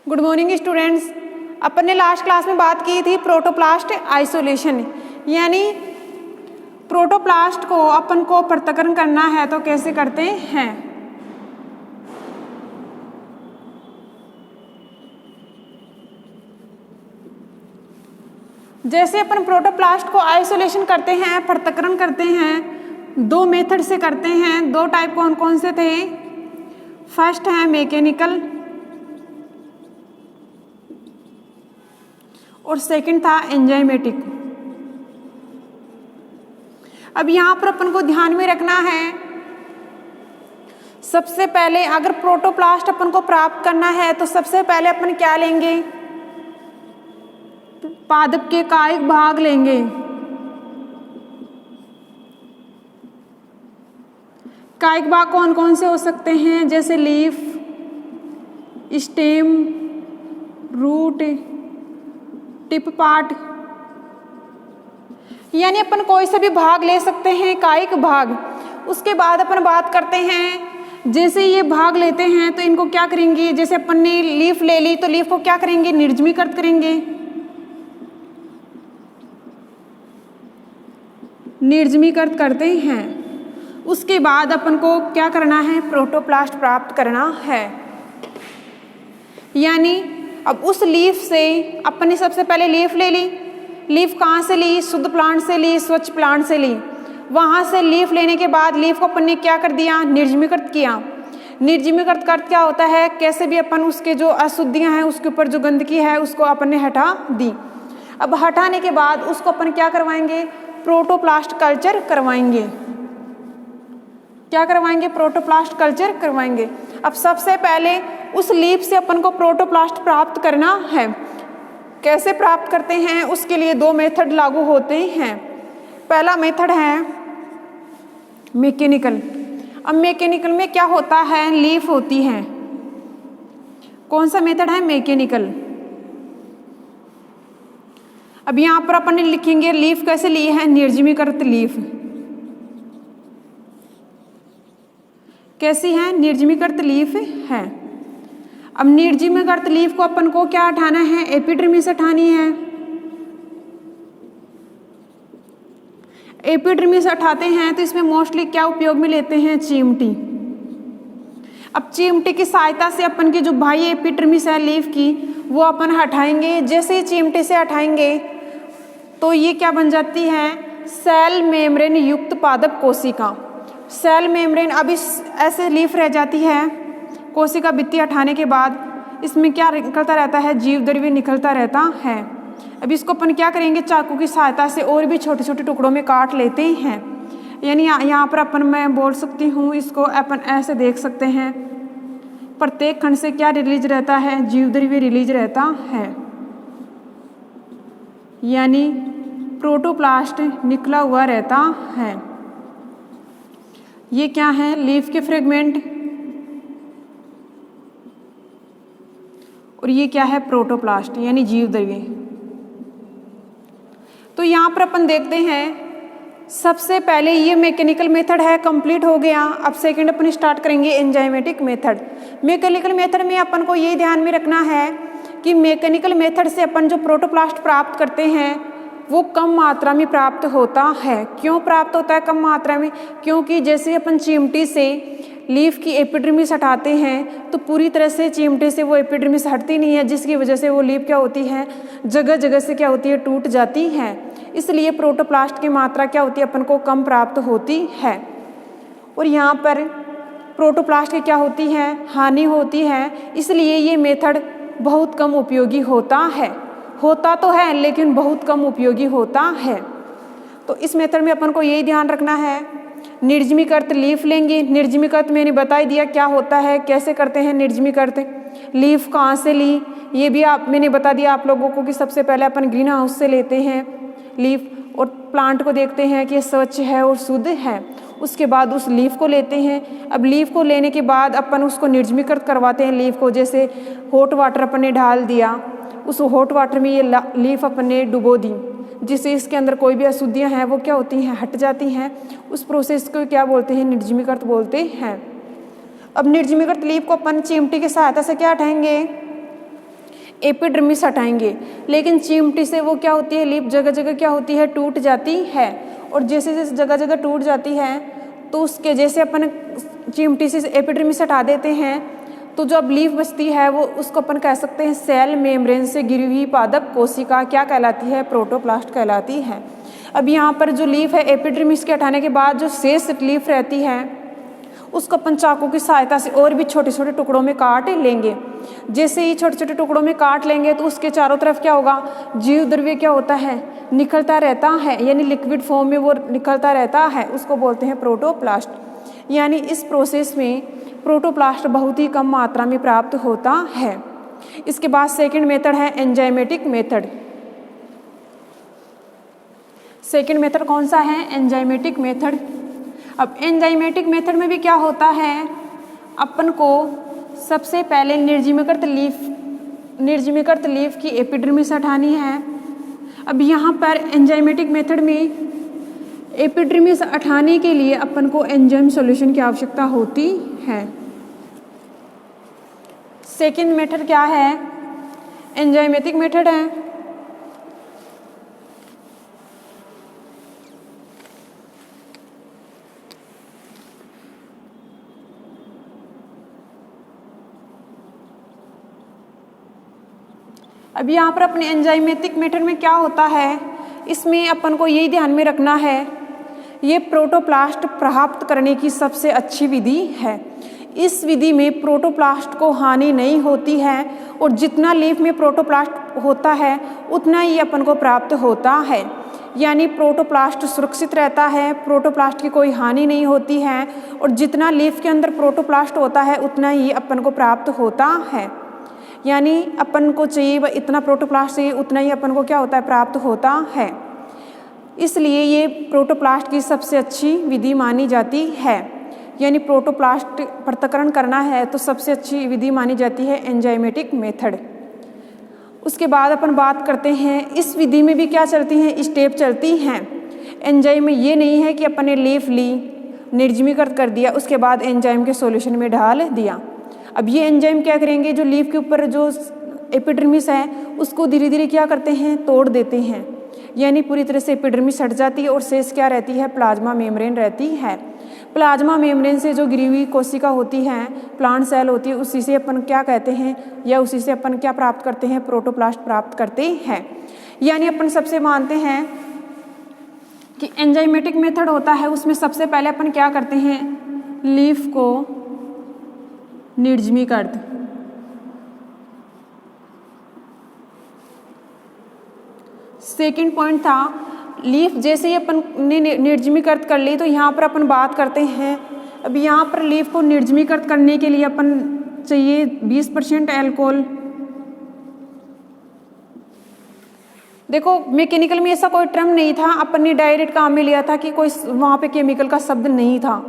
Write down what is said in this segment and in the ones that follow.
Good morning students. अपन ने last class में बात की थी प्रोटोप्लास्ट आइसोलेशन, यानी प्रोटोप्लास्ट को अपन को पृथक्करण करना है तो कैसे करते हैं। जैसे अपन प्रोटोप्लास्ट को आइसोलेशन करते हैं, पृथक्करण करते हैं, दो मेथड से करते हैं। दो टाइप कौन कौन से थे? फर्स्ट है मैकेनिकल और सेकंड था एंजाइमेटिक। अब यहां पर अपन को ध्यान में रखना है, सबसे पहले अगर प्रोटोप्लास्ट अपन को प्राप्त करना है तो सबसे पहले अपन क्या लेंगे? पादप के कायिक भाग लेंगे। कायिक भाग कौन कौन से हो सकते हैं? जैसे leaf, stem, root, tip part, यानी अपन कोई सा भी भाग ले सकते हैं, कायिक भाग। उसके बाद अपन बात करते हैं, जैसे ये भाग लेते हैं तो इनको क्या करेंगे? जैसे अपन ने लीफ ले ली तो लीफ को क्या करेंगे? निर्जमीकृत करेंगे। निर्जमीकृत करते हैं। उसके बाद अपन को क्या करना है? प्रोटोप्लास्ट प्राप्त करना है। यानी अब उस लीफ से अपन ने सबसे पहले लीफ ले ली। लीफ कहाँ से ली? शुद्ध प्लांट से ली, स्वच्छ प्लांट से ली। वहाँ से लीफ लेने के बाद लीफ को अपन ने क्या कर दिया? निर्जमीकृत किया। निर्जमीकृत कर क्या होता है? कैसे भी अपन उसके जो अशुद्धियाँ हैं, उसके ऊपर जो गंदगी है उसको अपन ने हटा दी। अब हटाने के बाद उसको अपन क्या करवाएंगे? प्रोटोप्लास्ट कल्चर करवाएंगे। क्या करवाएंगे? प्रोटोप्लास्ट कल्चर करवाएंगे। अब सबसे पहले उस लीफ से अपन को प्रोटोप्लास्ट प्राप्त करना है। कैसे प्राप्त करते हैं? उसके लिए दो मेथड लागू होते हैं। पहला मेथड है मैकेनिकल। अब मैकेनिकल में क्या होता है? लीफ होती है। कौन सा मेथड है? मैकेनिकल। अब यहाँ पर अपन लिखेंगे लीफ कैसे ली है? निर्जमीकृत लीफ। कैसी है? निर्जमीकृत लीफ है। अब निर्जमीकृत लीफ को अपन को क्या हटाना है? एपिडर्मिस हटानी है। एपिडर्मिस हटाते हैं तो इसमें मोस्टली क्या उपयोग में लेते हैं? चिमटी। अब चिमटी की सहायता से अपन की जो बाह्य एपिडर्मिस है लीफ की, वो अपन हटाएंगे। जैसे ही चिमटी से हटाएंगे तो ये क्या बन जाती है? सेल मेम्ब्रेन युक्त पादप कोशिका। सेल मेम्ब्रेन अब इस ऐसे लीफ रह जाती है। कोशिका भित्ति हटाने के बाद इसमें क्या निकलता रहता है? जीव द्रव्य निकलता रहता है। अब इसको अपन क्या करेंगे? चाकू की सहायता से और भी छोटे छोटे टुकड़ों में काट लेते हैं। यानी यहाँ पर अपन मैं बोल सकती हूँ, इसको अपन ऐसे देख सकते हैं। प्रत्येक खंड से क्या रिलीज रहता है? जीव द्रव्य रिलीज रहता है। यानी प्रोटोप्लास्ट निकला हुआ रहता है। ये क्या है? लीफ के फ्रेगमेंट। और ये क्या है? प्रोटोप्लास्ट यानी जीव द्रव्य। तो यहाँ पर अपन देखते हैं, सबसे पहले ये मैकेनिकल मेथड है, कंप्लीट हो गया। अब सेकंड अपन स्टार्ट करेंगे एंजाइमेटिक मेथड। मैकेनिकल मेथड में अपन को ये ध्यान में रखना है कि मैकेनिकल मेथड से अपन जो प्रोटोप्लास्ट प्राप्त करते हैं वो कम मात्रा में प्राप्त होता है। क्यों प्राप्त होता है कम मात्रा में? क्योंकि जैसे अपन चिमटी से लीफ की एपिडर्मिस हटाते हैं तो पूरी तरह से चिमटे से वो एपिडर्मिस हटती नहीं है, जिसकी वजह से वो लीफ क्या होती है? जगह जगह से क्या होती है? टूट जाती है। इसलिए प्रोटोप्लास्ट की मात्रा क्या होती है? अपन को कम प्राप्त होती है। और यहाँ पर प्रोटोप्लास्ट की क्या होती है? हानि होती है। इसलिए ये मेथड बहुत कम उपयोगी होता है। होता तो है लेकिन बहुत कम उपयोगी होता है। तो इस मेथड में अपन को यही ध्यान रखना है, निर्जमीकृत लीफ लेंगे। निर्जमीकृत मैंने बता ही दिया क्या होता है, कैसे करते हैं निर्जमीकृत। लीफ कहाँ से ली ये भी मैंने बता दिया आप लोगों को कि सबसे पहले अपन ग्रीन हाउस से लेते हैं लीफ और प्लांट को देखते हैं कि स्वच्छ है और शुद्ध है। उसके बाद उस लीफ को लेते हैं। अब लीफ को लेने के बाद अपन उसको निर्जमीकृत करवाते हैं लीफ को। जैसे हॉट वाटर अपन ने डाल दिया, उस हॉट वाटर में ये लीफ अपन ने डुबो दी, जिससे इसके अंदर कोई भी अशुद्धियाँ हैं वो क्या होती हैं? हट जाती हैं। उस प्रोसेस को क्या बोलते हैं? निर्जमीकृत बोलते हैं। अब निर्जमीकृत लीफ को अपन चिमटी की सहायता से क्या हटाएंगे? एपिडर्मिस हटाएंगे, लेकिन चिमटी से वो क्या होती है, लीफ जगह जगह क्या होती है, टूट जाती है। और जैसे जैसे जगह जगह टूट जाती है तो उसके जैसे अपन चिमटी से एपिडर्मिस हटा देते हैं तो जो अब लीफ बचती है वो उसको अपन कह सकते हैं सेल मेम्ब्रेन से घिरी हुई पादप कोशिका क्या कहलाती है, प्रोटोप्लास्ट कहलाती है। अब यहाँ पर जो लीफ है एपिडर्मिस के हटाने के बाद जो शेष लीफ रहती है उसको अपन चाकू की सहायता से और भी छोटे छोटे टुकड़ों में काट लेंगे। जैसे ही छोटे छोटे टुकड़ों में काट लेंगे तो उसके चारों तरफ क्या होगा, जीव द्रव्य क्या होता है, निकलता रहता है, यानी लिक्विड फॉर्म में वो निकलता रहता है, उसको बोलते हैं प्रोटोप्लास्ट। यानी इस प्रोसेस में प्रोटोप्लास्ट बहुत ही कम मात्रा में प्राप्त होता है। इसके बाद सेकेंड मेथड है एंजाइमेटिक मेथड। सेकेंड मेथड कौन सा है, एंजाइमेटिक मेथड। अब एंजाइमेटिक मेथड में भी क्या होता है, अपन को सबसे पहले निर्जमीकृत लीफ की एपिडर्मिस हटानी है। अब यहाँ पर एंजाइमेटिक मेथड में एपिडर्मिस हटाने के लिए अपन को एंजाइम सॉल्यूशन की आवश्यकता होती है। सेकेंड मेथड क्या है, एंजाइमेटिक मेथड है। अब यहाँ पर अपने एंजाइमेटिक मेथड में क्या होता है, इसमें अपन को यही ध्यान में रखना है, ये प्रोटोप्लास्ट प्राप्त करने की सबसे अच्छी विधि है। इस विधि में प्रोटोप्लास्ट को हानि नहीं होती है और जितना लीफ में प्रोटोप्लास्ट होता है उतना ही अपन को प्राप्त होता है। यानी प्रोटोप्लास्ट सुरक्षित रहता है, प्रोटोप्लास्ट की कोई हानि नहीं होती है और जितना लीफ के अंदर प्रोटोप्लास्ट होता है उतना ही अपन को प्राप्त होता है। यानी अपन को चाहिए इतना प्रोटोप्लास्ट चाहिए उतना ही अपन को क्या होता है, प्राप्त होता है। इसलिए ये प्रोटोप्लास्ट की सबसे अच्छी विधि मानी जाती है। यानी प्रोटोप्लास्ट पृथक्करण करना है तो सबसे अच्छी विधि मानी जाती है एंजाइमेटिक मेथड। उसके बाद अपन बात करते हैं इस विधि में भी क्या चलती हैं, स्टेप चलती हैं। एंजाइम में ये नहीं है कि अपन ने लीफ ली, निर्जमीकृत कर दिया, उसके बाद एंजाइम के सॉल्यूशन में डाल दिया। अब ये एंजाइम क्या करेंगे, जो लीफ के ऊपर जो एपिडर्मिस है उसको धीरे धीरे क्या करते हैं, तोड़ देते हैं। यानी पूरी तरह से एपिडर्मिस हट जाती है और शेष क्या रहती है, प्लाज्मा मेम्ब्रेन रहती है। प्लाज्मा मेम्ब्रेन से जो घिरी हुई कोशिका होती है, प्लांट सेल होती है, उसी से अपन क्या कहते हैं या उसी से अपन क्या प्राप्त करते हैं, प्रोटोप्लास्ट प्राप्त करते हैं। यानी अपन सबसे मानते हैं कि एंजाइमेटिक मेथड होता है उसमें सबसे पहले अपन क्या करते हैं, लीफ को निर्जमीकृत, सेकेंड पॉइंट था लीफ जैसे ही अपन ने निर्जमीकृत कर ली तो यहाँ पर अपन बात करते हैं। अब यहाँ पर लीफ को निर्जमीकृत करने के लिए अपन चाहिए 20% अल्कोहल। देखो मैकेनिकल में ऐसा कोई टर्म नहीं था, अपन ने डायरेक्ट काम में लिया था कि कोई वहाँ पे केमिकल का शब्द नहीं था,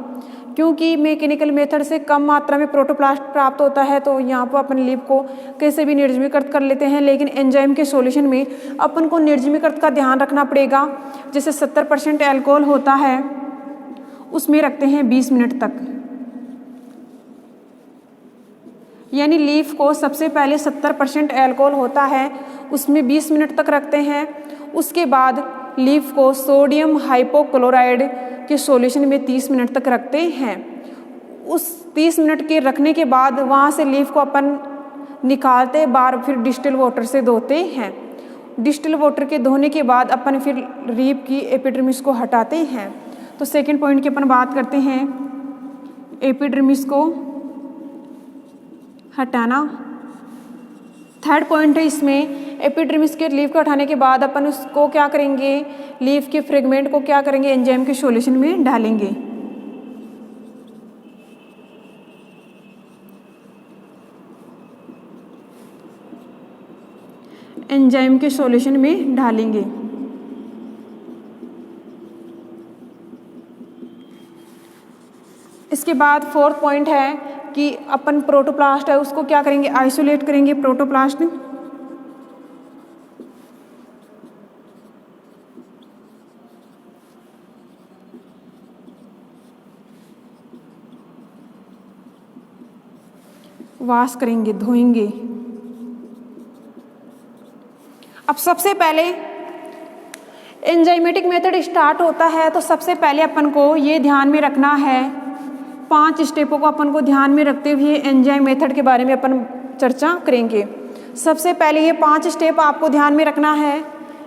क्योंकि मैकेनिकल मेथड से कम मात्रा में प्रोटोप्लास्ट प्राप्त होता है तो यहाँ पर अपन लीफ को कैसे भी निर्जमीकृत कर लेते हैं। लेकिन एंजाइम के सॉल्यूशन में अपन को निर्जमीकृत का ध्यान रखना पड़ेगा। जैसे 70% अल्कोहल होता है उसमें रखते हैं 20 मिनट तक। यानी लीफ को सबसे पहले 70% अल्कोहल होता है उसमें 20 मिनट तक रखते हैं। उसके बाद लीफ को सोडियम हाइपोक्लोराइड के सॉल्यूशन में 30 मिनट तक रखते हैं। उस 30 मिनट के रखने के बाद वहाँ से लीफ को अपन निकालते बार फिर डिस्टिल वाटर से धोते हैं। डिस्टिल वाटर के धोने के बाद अपन फिर लीफ की एपिडर्मिस को हटाते हैं। तो सेकंड पॉइंट की अपन बात करते हैं एपिडर्मिस को हटाना। थर्ड पॉइंट है इसमें एपिडर्मिस के लीफ को हटाने के बाद अपन उसको क्या करेंगे, लीफ के फ्रेगमेंट को क्या करेंगे, एंजाइम के सॉल्यूशन में डालेंगे। एंजाइम के सॉल्यूशन में डालेंगे। इसके बाद फोर्थ पॉइंट है कि अपन प्रोटोप्लास्ट है उसको क्या करेंगे, आइसोलेट करेंगे प्रोटोप्लास्ट। वॉश करेंगे, धोएंगे। अब सबसे पहले एंजाइमेटिक मेथड स्टार्ट होता है तो सबसे पहले अपन को ये ध्यान में रखना है, 5 स्टेपों को अपन को ध्यान में रखते हुए एंजाइम मेथड के बारे में अपन चर्चा करेंगे। सबसे पहले ये 5 स्टेप आपको ध्यान में रखना है।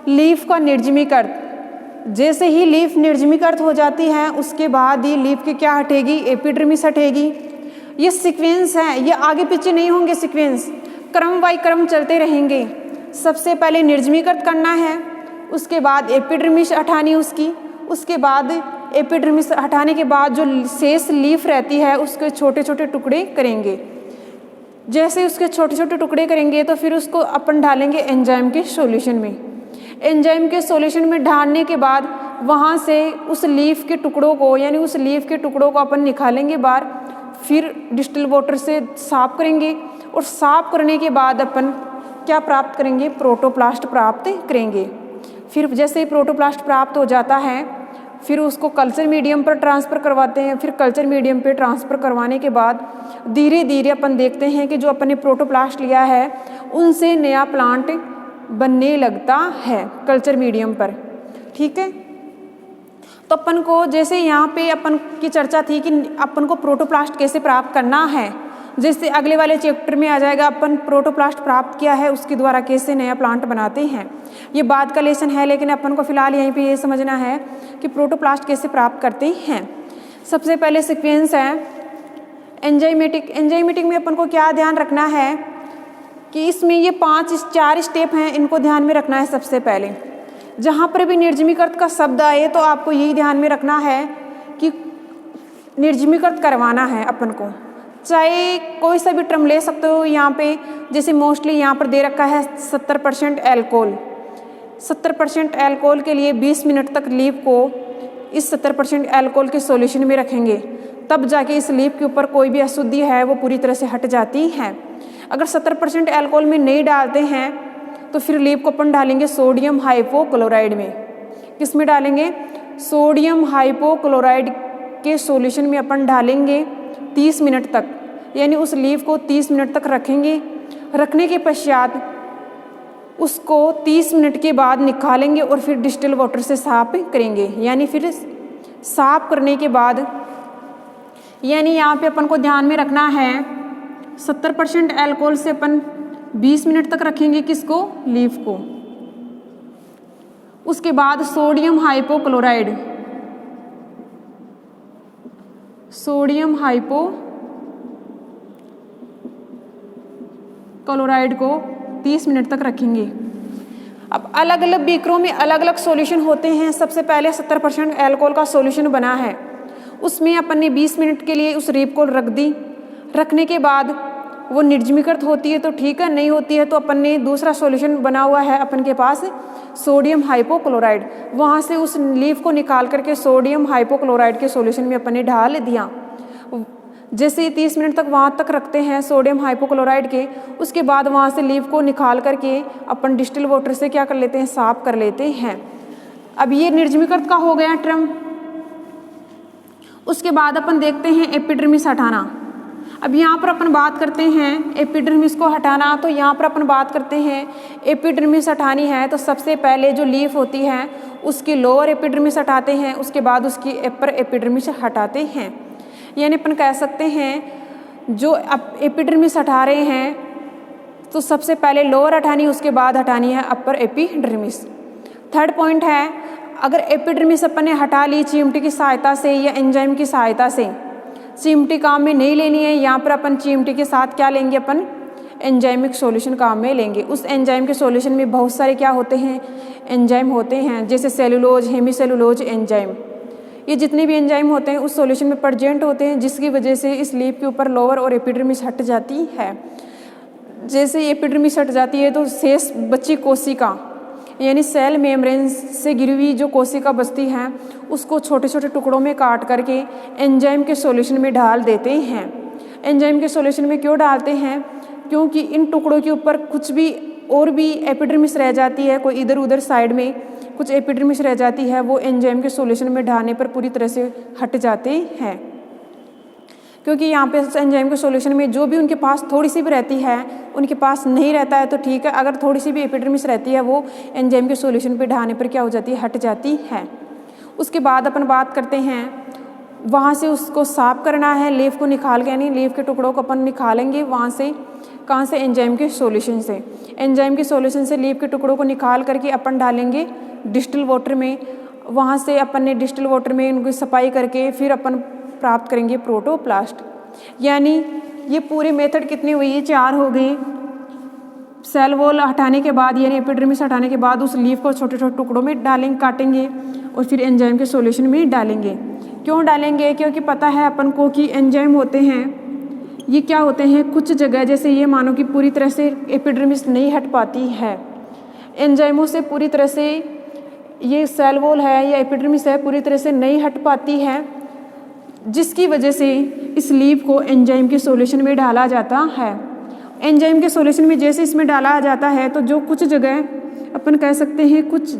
लीफ का निर्जमीकरण, जैसे ही लीफ निर्जमीकृत हो जाती है उसके बाद ही लीफ की क्या हटेगी, एपिडर्मिस हटेगी। ये सीक्वेंस है, ये आगे पीछे नहीं होंगे, सीक्वेंस क्रम बाय क्रम चलते रहेंगे। सबसे पहले निर्जमीकृत करना है, उसके बाद एपिडर्मिस हटानी उसकी, उसके बाद एपिडर्मिस हटाने के बाद जो शेष लीफ रहती है उसके छोटे छोटे टुकड़े करेंगे। जैसे उसके छोटे छोटे टुकड़े करेंगे तो फिर उसको अपन डालेंगे एंजाइम के सॉल्यूशन में। एंजाइम के सॉल्यूशन में डालने के बाद वहाँ से उस लीफ के टुकड़ों को, यानी उस लीफ के टुकड़ों को अपन निकालेंगे बाहर, फिर डिस्टिल वाटर से साफ करेंगे और साफ करने के बाद अपन क्या प्राप्त करेंगे, प्रोटोप्लास्ट प्राप्त करेंगे। फिर जैसे ही प्रोटोप्लास्ट प्राप्त हो जाता है फिर उसको कल्चर मीडियम पर ट्रांसफ़र करवाते हैं। फिर कल्चर मीडियम पे ट्रांसफ़र करवाने के बाद धीरे धीरे अपन देखते हैं कि जो अपन ने प्रोटोप्लास्ट लिया है उनसे नया प्लांट बनने लगता है कल्चर मीडियम पर। ठीक है, तो अपन को जैसे यहाँ पे अपन की चर्चा थी कि अपन को प्रोटोप्लास्ट कैसे प्राप्त करना है, जैसे अगले वाले चैप्टर में आ जाएगा अपन प्रोटोप्लास्ट प्राप्त किया है उसके द्वारा कैसे नया प्लांट बनाते हैं, ये बाद का लेसन है। लेकिन अपन को फिलहाल यहीं पे ये समझना है कि प्रोटोप्लास्ट कैसे प्राप्त करते हैं। सबसे पहले सीक्वेंस है एंजाइमेटिक। एंजाइमेटिक में अपन को क्या ध्यान रखना है कि इसमें ये 4 स्टेप हैं, इनको ध्यान में रखना है। सबसे पहले जहाँ पर भी निर्जमीकृत का शब्द आए तो आपको यही ध्यान में रखना है कि निर्जमीकृत करवाना है अपन को, चाहे कोई सा भी टर्म ले सकते हो। यहाँ पे जैसे मोस्टली यहाँ पर दे रखा है 70% एल्कोहल। 70% एल्कोहल के लिए 20 मिनट तक लीफ को इस 70% एल्कोहल के सॉल्यूशन में रखेंगे, तब जाके इस लीफ के ऊपर कोई भी अशुद्धि है वो पूरी तरह से हट जाती है। अगर 70% एल्कोहल में नहीं डालते हैं तो फिर लीफ को अपन डालेंगे सोडियम हाइपोक्लोराइड में। किस में डालेंगे, सोडियम हाइपोक्लोराइड के सॉल्यूशन में अपन डालेंगे 30 मिनट तक, यानी उस लीफ को 30 मिनट तक रखेंगे। रखने के पश्चात उसको 30 मिनट के बाद निकालेंगे और फिर डिस्टिल वाटर से साफ करेंगे। यानी फिर साफ करने के बाद, यानी यहाँ पे अपन को ध्यान में रखना है 70% एल्कोहल से अपन 20 मिनट तक रखेंगे किसको, लीफ को। उसके बाद सोडियम हाइपोक्लोराइड, सोडियम हाइपोक्लोराइड को 30 मिनट तक रखेंगे। अब अलग अलग बीकरों में अलग अलग सॉल्यूशन होते हैं। सबसे पहले 70% एल्कोहल का सॉल्यूशन बना है, उसमें अपन ने 20 मिनट के लिए उस रीप को रख दी। रखने के बाद वो निर्जमीकृत होती है तो ठीक है, नहीं होती है तो अपन ने दूसरा सॉल्यूशन बना हुआ है अपन के पास सोडियम हाइपोक्लोराइड, वहाँ से उस लीफ को निकाल करके सोडियम हाइपोक्लोराइड के सॉल्यूशन में अपन ने डाल दिया। जैसे ही 30 मिनट तक वहाँ तक रखते हैं सोडियम हाइपोक्लोराइड के, उसके बाद वहाँ से लीफ को निकाल करके अपन डिस्टिल वाटर से क्या कर लेते हैं, साफ कर लेते हैं। अब ये निर्जमीकृत का हो गया टर्म। उसके बाद अपन देखते हैं एपिडर्मिस हटाना। अब यहाँ पर अपन बात करते हैं एपिडर्मिस को हटाना, तो यहाँ पर अपन बात करते हैं एपिडर्मिस हटानी है तो सबसे पहले जो लीफ होती है उसकी लोअर एपिडर्मिस हटाते हैं, उसके बाद उसकी अपर एपिडर्मिस हटाते हैं। यानी अपन कह सकते हैं जो अब एपिडर्मिस हटा रहे हैं तो सबसे पहले लोअर हटानी, उसके बाद हटानी है अपर एपिडर्मिस। थर्ड पॉइंट है, अगर एपिडर्मिस अपन ने हटा ली चिमटी की सहायता से या एंजाइम की सहायता से, चिमटी काम में नहीं लेनी है, यहाँ पर अपन चिमटी के साथ क्या लेंगे, अपन एंजाइमिक सॉल्यूशन काम में लेंगे। उस एंजाइम के सॉल्यूशन में बहुत सारे क्या होते हैं, एंजाइम होते हैं, जैसे सेलुलोज, हेमीसेलुलोज एंजाइम, ये जितने भी एंजाइम होते हैं उस सॉल्यूशन में प्रेजेंट होते हैं, जिसकी वजह से इस लीफ के ऊपर लोअर और एपिडर्मिस हट जाती है। जैसे एपिडर्मिस हट जाती है तो शेष बची कोशिका, यानी सेल मेम्ब्रेन से गिरी हुई जो कोशिका बचती है उसको छोटे छोटे टुकड़ों में काट करके एंजाइम के सॉल्यूशन में डाल देते हैं। एंजाइम के सॉल्यूशन में क्यों डालते हैं, क्योंकि इन टुकड़ों के ऊपर कुछ भी और भी एपिडर्मिस रह जाती है, कोई इधर उधर साइड में कुछ एपिडर्मिस रह जाती है, वो एंजाइम के सॉल्यूशन में डालने पर पूरी तरह से हट जाते हैं। क्योंकि यहाँ पे एंजाइम के सॉल्यूशन में जो भी उनके पास थोड़ी सी भी रहती है, उनके पास नहीं रहता है तो ठीक है, अगर थोड़ी सी भी एपिडर्मिस रहती है वो एंजाइम के सॉल्यूशन पे ढाने पर क्या हो जाती है, हट जाती है। उसके बाद अपन बात करते हैं वहाँ से उसको साफ करना है, लीफ को निकाल के, यानी लीफ के टुकड़ों को अपन निकालेंगे वहाँ से, कहाँ से, एंजाइम के सॉल्यूशन से। एंजाइम के सॉल्यूशन से लीफ के टुकड़ों को निकाल करके अपन डालेंगे डिस्टिल वाटर में। वहाँ से अपन ने डिस्टिल वाटर में उनकी सफाई करके फिर अपन प्राप्त करेंगे प्रोटोप्लास्ट। यानी ये पूरी मेथड कितनी हुई, ये 4 हो गई। सेल वॉल हटाने के बाद यानी एपिडर्मिस हटाने के बाद उस लीफ को छोटे छोटे टुकड़ों में डालेंगे, काटेंगे और फिर एंजाइम के सॉल्यूशन में डालेंगे। क्यों डालेंगे, क्योंकि पता है अपन को कि एंजाइम होते हैं, ये क्या होते हैं, कुछ जगह जैसे ये मानो कि पूरी तरह से एपिडर्मिस नहीं हट पाती है, एंजाइमों से पूरी तरह से ये सेल वॉल है या एपिडर्मिस है पूरी तरह से नहीं हट पाती है, जिसकी वजह से इस लीफ को एंजाइम के सॉल्यूशन में डाला जाता है। एंजाइम के सॉल्यूशन में जैसे इसमें डाला जाता है तो जो कुछ जगह अपन कह सकते हैं, कुछ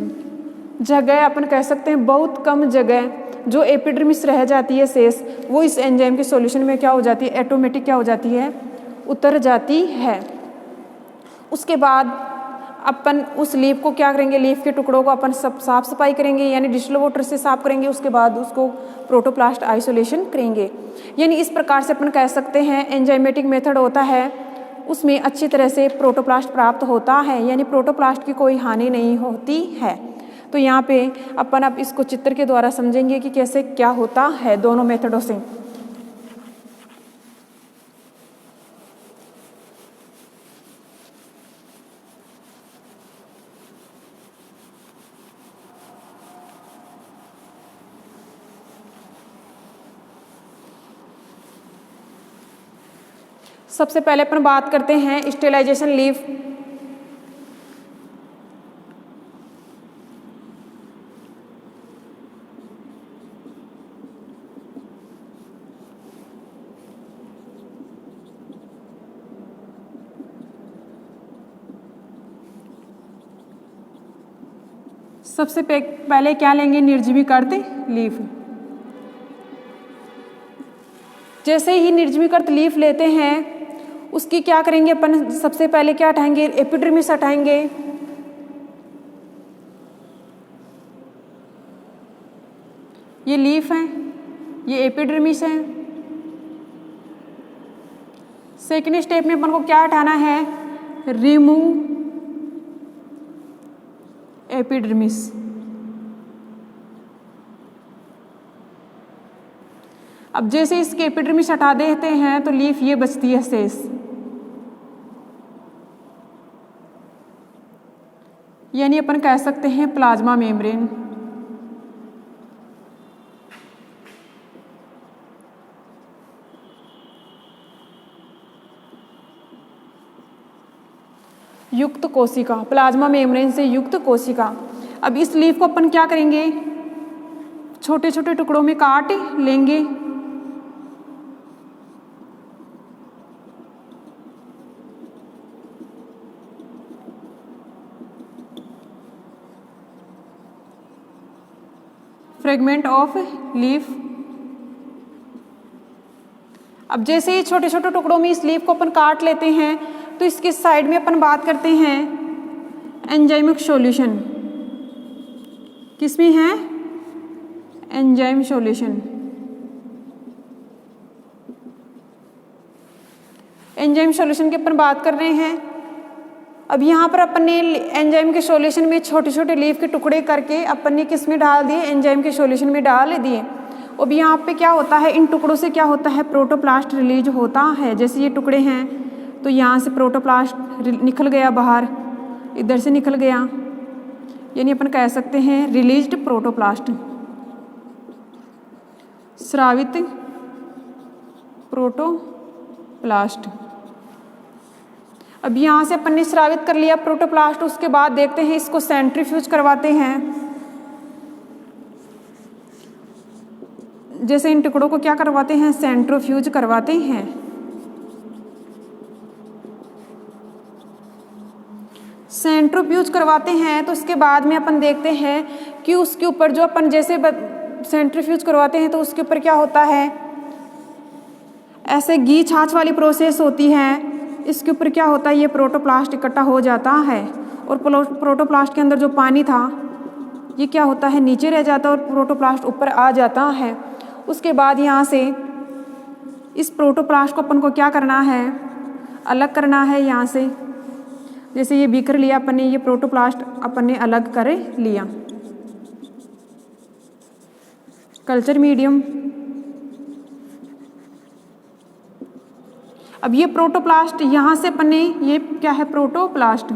जगह अपन कह सकते हैं, बहुत कम जगह जो एपिडर्मिस रह जाती है शेष, वो इस एंजाइम के सॉल्यूशन में क्या हो जाती है, ऑटोमेटिक क्या हो जाती है, उतर जाती है। उसके बाद अपन उस लीफ को क्या करेंगे, लीफ के टुकड़ों को अपन सब साफ सफाई करेंगे, यानी डिस्टिल वाटर से साफ करेंगे। उसके बाद उसको प्रोटोप्लास्ट आइसोलेशन करेंगे। यानी इस प्रकार से अपन कह सकते हैं एंजाइमेटिक मेथड होता है, उसमें अच्छी तरह से प्रोटोप्लास्ट प्राप्त होता है, यानी प्रोटोप्लास्ट की कोई हानि नहीं होती है। तो यहाँ पे अपन अब इसको चित्र के द्वारा समझेंगे कि कैसे क्या होता है दोनों मेथडों से। सबसे पहले अपन बात करते हैं स्टेलाइजेशन लीफ। सबसे पहले क्या लेंगे, निर्जमीकृत लीफ। जैसे ही निर्जमीकृत लीफ लेते हैं उसकी क्या करेंगे अपन, सबसे पहले क्या हटाएंगे, एपिडर्मिस हटाएंगे। ये लीफ है, ये एपिडर्मिस है। सेकेंड स्टेप में अपन को क्या हटाना है, रिमूव एपिडर्मिस। अब जैसे इसके एपिडर्मिस हटा देते हैं तो लीफ ये बचती है शेष, यानी अपन कह सकते हैं प्लाज्मा मेम्ब्रेन। युक्त कोशिका, प्लाज्मा मेम्ब्रेन से युक्त कोशिका। अब इस लीफ को अपन क्या करेंगे, छोटे छोटे टुकड़ों में काट लेंगे। Fragment of leaf. अब जैसे ही छोटे छोटे टुकड़ों में इस लीफ को अपन काट लेते हैं तो इसके साइड में अपन बात करते हैं एंजाइमिक सॉल्यूशन। किसमें है, एंजाइम सॉल्यूशन। एंजाइम सॉल्यूशन की अपन बात कर रहे हैं। अब यहाँ पर अपन ने एंजाइम के सॉल्यूशन में छोटे छोटे लीफ के टुकड़े करके अपन ने किस में डाल दिए, एंजाइम के सॉल्यूशन में डाल दिए। अब यहाँ पे क्या होता है, इन टुकड़ों से क्या होता है, प्रोटोप्लास्ट रिलीज होता है। जैसे ये टुकड़े हैं तो यहाँ से प्रोटोप्लास्ट निकल गया बाहर, इधर से निकल गया, यानी अपन कह सकते हैं रिलीज्ड प्रोटोप्लास्ट, स्रावित प्रोटोप्लास्ट। अब यहाँ से अपन ने स्रावित कर लिया प्रोटोप्लास्ट। उसके बाद देखते हैं इसको सेंट्रीफ्यूज करवाते हैं। जैसे इन टुकड़ों को क्या करवाते हैं, सेंट्रीफ्यूज करवाते हैं। सेंट्रीफ्यूज करवाते हैं तो उसके बाद में अपन देखते हैं कि उसके ऊपर जो अपन जैसे सेंट्रीफ्यूज करवाते हैं तो उसके ऊपर क्या होता है, ऐसे घी छाछ वाली प्रोसेस होती है, इसके ऊपर क्या होता है, ये प्रोटोप्लास्ट इकट्ठा हो जाता है और प्रोटोप्लास्ट के अंदर जो पानी था ये क्या होता है, नीचे रह जाता है और प्रोटोप्लास्ट ऊपर आ जाता है। उसके बाद यहाँ से इस प्रोटोप्लास्ट को अपन को क्या करना है, अलग करना है यहाँ से। जैसे ये बीकर लिया अपन ने, ये प्रोटोप्लास्ट अपन ने अलग कर लिया। कल्चर मीडियम, अब ये प्रोटोप्लास्ट यहाँ से अपन ने, ये क्या है प्रोटोप्लास्ट,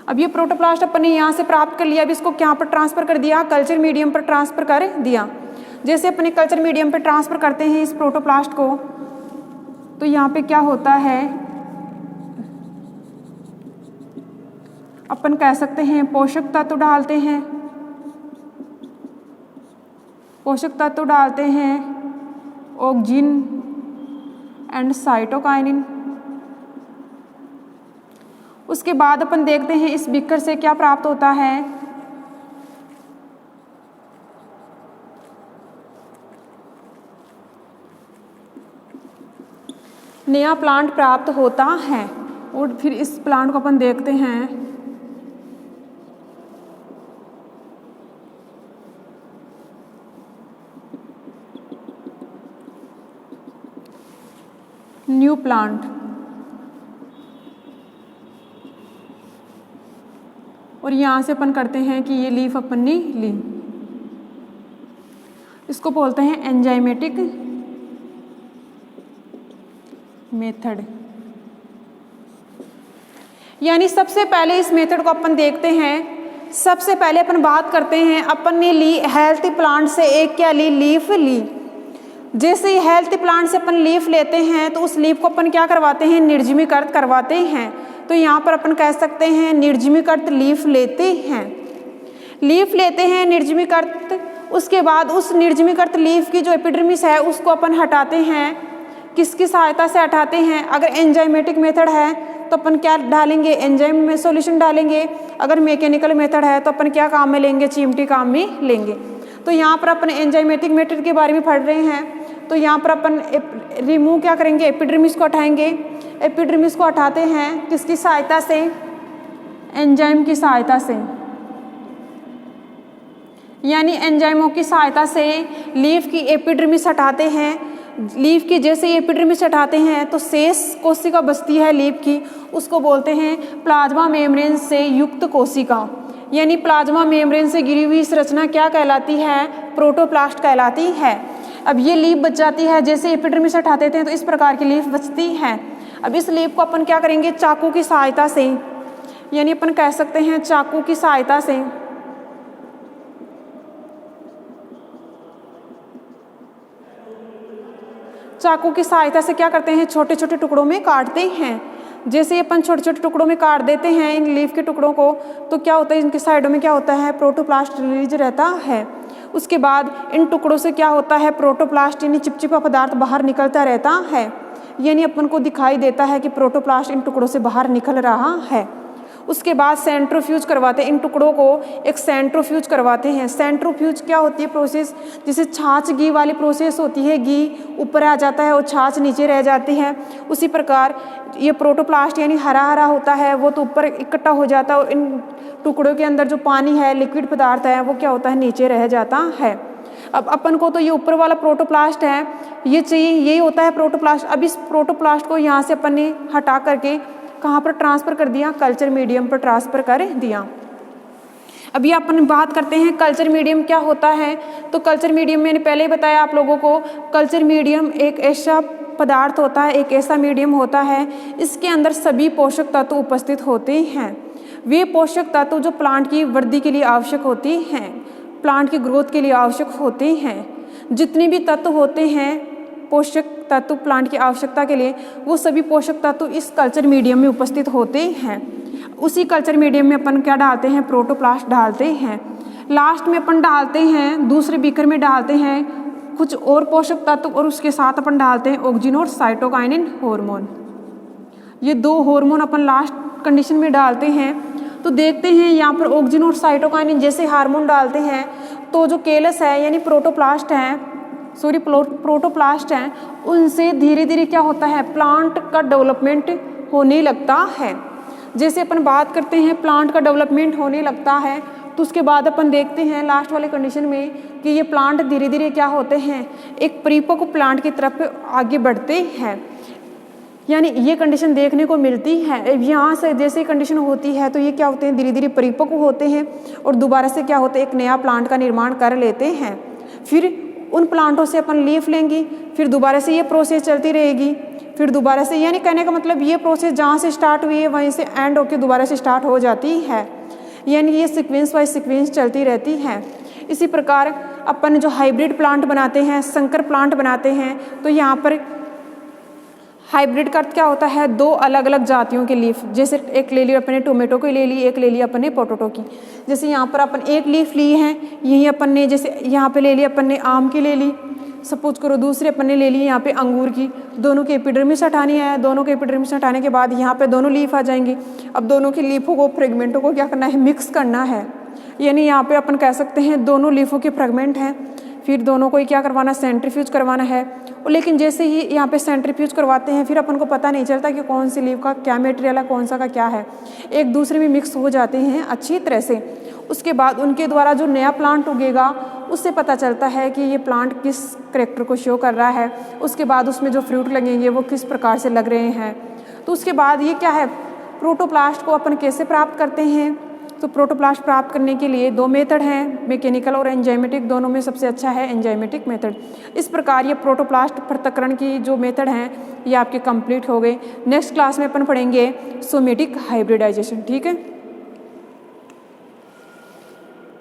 अब ये प्रोटोप्लास्ट अपन ने यहाँ से प्राप्त कर लिया। अब इसको यहाँ पर ट्रांसफ़र कर दिया, कल्चर मीडियम पर ट्रांसफ़र कर दिया। जैसे अपने कल्चर मीडियम पर ट्रांसफ़र करते हैं इस प्रोटोप्लास्ट को, तो यहाँ पे क्या होता है, अपन कह सकते हैं पोषक तत्व डालते हैं, पोषक तत्व डालते हैं, ऑक्सीजन एंड साइटोकाइनिन। उसके बाद अपन देखते हैं इस बीकर से क्या प्राप्त होता है, नया प्लांट प्राप्त होता है। और फिर इस प्लांट को अपन देखते हैं, न्यू प्लांट, और यहाँ से अपन करते हैं कि ये लीफ अपन ने ली, इसको बोलते हैं एंजाइमेटिक मेथड। यानी सबसे पहले इस मेथड को अपन देखते हैं। सबसे पहले अपन बात करते हैं, अपन ने ली हेल्थी प्लांट से एक क्या ली, लीफ ली। जैसे हेल्थी प्लांट से अपन लीफ लेते हैं तो उस लीफ को अपन क्या करवाते हैं, निर्जमीकृत करवाते हैं। तो यहाँ पर अपन कह सकते हैं निर्जमीकृत लीफ लेते हैं, लीफ लेते हैं निर्जमीकृत। उसके बाद उस निर्जमीकृत लीफ की जो एपिडर्मिस है उसको अपन हटाते हैं। किसकी सहायता से हटाते हैं, अगर एंजाइमेटिक मेथड है तो अपन क्या डालेंगे, एंजाइम में सॉल्यूशन डालेंगे। अगर मैकेनिकल मेथड है तो अपन क्या काम में लेंगे, चिमटी काम में लेंगे। तो यहाँ पर अपन एंजाइमेटिक मेथड के बारे में पढ़ रहे हैं। तो यहाँ पर अपन रिमूव क्या करेंगे, एपिडर्मिस को हटाएंगे। एपिडर्मिस को हटाते हैं किसकी सहायता से, एंजाइम की सहायता से। यानी एंजाइमों की सहायता से लीफ की एपिडर्मिस हटाते हैं। लीफ की जैसे एपिडर्मिस हटाते हैं तो शेष कोशिका बचती है लीफ की, उसको बोलते हैं प्लाज्मा मेम्ब्रेन से युक्त कोशिका। यानी प्लाज्मा मेम्ब्रेन से घिरी हुई संरचना क्या कहलाती है, प्रोटोप्लास्ट कहलाती है। अब ये लीफ बच जाती है, जैसे एपिडर्मिस हटाते थे तो इस प्रकार की लीफ बचती है। अब इस लीफ को अपन क्या करेंगे, चाकू की सहायता से, यानी अपन कह सकते हैं चाकू की सहायता से चाकू की सहायता से क्या करते हैं, छोटे छोटे टुकड़ों में काटते हैं। जैसे अपन छोटे छोटे टुकड़ों में काट देते हैं इन लीफ के टुकड़ों को, तो क्या होता है, इनके साइडों में क्या होता है, प्रोटोप्लास्ट रिलीज रहता है। उसके बाद इन टुकड़ों से क्या होता है, प्रोटोप्लास्ट यानी चिपचिपा पदार्थ बाहर निकलता रहता है। यानी अपन को दिखाई देता है कि प्रोटोप्लास्ट इन टुकड़ों से बाहर निकल रहा है। उसके बाद सेंट्रीफ्यूज करवाते हैं, इन टुकड़ों को एक सेंट्रीफ्यूज करवाते हैं। सेंट्रीफ्यूज क्या होती है प्रोसेस, जैसे छाछ घी वाली प्रोसेस होती है, घी ऊपर आ जाता है और छाछ नीचे रह जाती है। उसी प्रकार ये प्रोटोप्लास्ट यानी हरा हरा होता है, वो तो ऊपर इकट्ठा हो जाता है और इन टुकड़ों के अंदर जो पानी है, लिक्विड पदार्थ है, वो क्या होता है, नीचे रह जाता है। अब अपन को तो ये ऊपर वाला प्रोटोप्लास्ट है ये चाहिए, यही होता है प्रोटोप्लास्ट। अब इस प्रोटोप्लास्ट को यहाँ से अपन ने हटा करके कहाँ पर ट्रांसफ़र कर दिया, कल्चर मीडियम पर ट्रांसफ़र कर दिया। अभी अपन बात करते हैं कल्चर मीडियम क्या होता है। तो कल्चर मीडियम मैंने पहले ही बताया आप लोगों को, कल्चर मीडियम एक ऐसा पदार्थ होता है, एक ऐसा मीडियम होता है, इसके अंदर सभी पोषक तत्व उपस्थित होते हैं। वे पोषक तत्व जो प्लांट की वृद्धि के लिए आवश्यक होते हैं, प्लांट की ग्रोथ के लिए आवश्यक होते हैं, जितने भी तत्व होते हैं पोषक तत्व प्लांट की आवश्यकता के लिए, वो सभी पोषक तत्व इस कल्चर मीडियम में उपस्थित होते हैं। उसी कल्चर मीडियम में अपन क्या डालते हैं, प्रोटोप्लास्ट डालते हैं। लास्ट में अपन डालते हैं, दूसरे बीकर में डालते हैं कुछ और पोषक तत्व और उसके साथ अपन डालते हैं ऑक्सीजन और साइटोकाइनिन हार्मोन। ये दो हार्मोन अपन लास्ट कंडीशन में डालते हैं। तो देखते हैं यहाँ पर ऑक्सीजन और साइटोकाइनिन जैसे हार्मोन डालते हैं तो जो केलस है यानी प्रोटोप्लास्ट है प्रोटोप्लास्ट हैं, उनसे धीरे धीरे क्या होता है, प्लांट का डेवलपमेंट होने लगता है। जैसे अपन बात करते हैं प्लांट का डेवलपमेंट होने लगता है, तो उसके बाद अपन देखते हैं लास्ट वाले कंडीशन में कि ये प्लांट धीरे धीरे क्या होते हैं, एक परिपक्व प्लांट की तरफ आगे बढ़ते हैं। यानी ये कंडीशन देखने को मिलती है। यहाँ से जैसे कंडीशन होती है तो ये क्या होते हैं, धीरे धीरे परिपक्व होते हैं और दोबारा से क्या होते हैं, एक नया प्लांट का निर्माण कर लेते हैं। फिर उन प्लांटों से अपन लीफ लेंगे, फिर दोबारा से ये प्रोसेस चलती रहेगी, फिर दोबारा से, यानी कहने का मतलब ये प्रोसेस जहाँ से स्टार्ट हुई है वहीं से एंड होकर दोबारा से स्टार्ट हो जाती है। यानी ये सीक्वेंस वाइज सीक्वेंस चलती रहती है। इसी प्रकार अपन जो हाइब्रिड प्लांट बनाते हैं, संकर प्लांट बनाते हैं, तो यहाँ पर हाइब्रिड का अर्थ क्या होता है, दो अलग अलग जातियों की लीफ। जैसे एक ले ली अपने टोमेटो की ले ली, एक ले ली अपने पोटैटो की। जैसे यहाँ पर अपन एक लीफ ली है, यही अपन ने जैसे यहाँ पे ले ली अपन ने आम की ले ली, सपोज करो दूसरे अपन ने ले ली यहाँ पे अंगूर की। दोनों के एपिडर्मिस हटानी है, दोनों के एपिडर्मिस हटाने के बाद यहाँ पे दोनों लीफ आ जाएंगी। अब दोनों की लीफों को, फ्रेगमेंटों को क्या करना है, मिक्स करना है। यानी यहाँ पे अपन कह सकते हैं दोनों लीफों के फ्रेगमेंट हैं, फिर दोनों को क्या करवाना, सेंट्रीफ्यूज करवाना है। लेकिन जैसे ही यहाँ पे सेंट्रीफ्यूज करवाते हैं, फिर अपन को पता नहीं चलता कि कौन सी लीफ का क्या मटेरियल है, कौन सा का क्या है, एक दूसरे में मिक्स हो जाते हैं अच्छी तरह से। उसके बाद उनके द्वारा जो नया प्लांट उगेगा उससे पता चलता है कि ये प्लांट किस करेक्टर को शो कर रहा है। उसके बाद उसमें जो फ्रूट लगेंगे वो किस प्रकार से लग रहे हैं। तो उसके बाद ये क्या है, प्रोटोप्लास्ट को अपन कैसे प्राप्त करते हैं। तो प्रोटोप्लास्ट प्राप्त करने के लिए दो मेथड हैं, मैकेनिकल और एंजाइमेटिक। दोनों में सबसे अच्छा है एंजाइमेटिक मेथड। इस प्रकार ये प्रोटोप्लास्ट पृथक्करण की जो मेथड हैं ये आपके कंप्लीट हो गए। नेक्स्ट क्लास में अपन पढ़ेंगे सोमेटिक हाइब्रिडाइजेशन। ठीक है।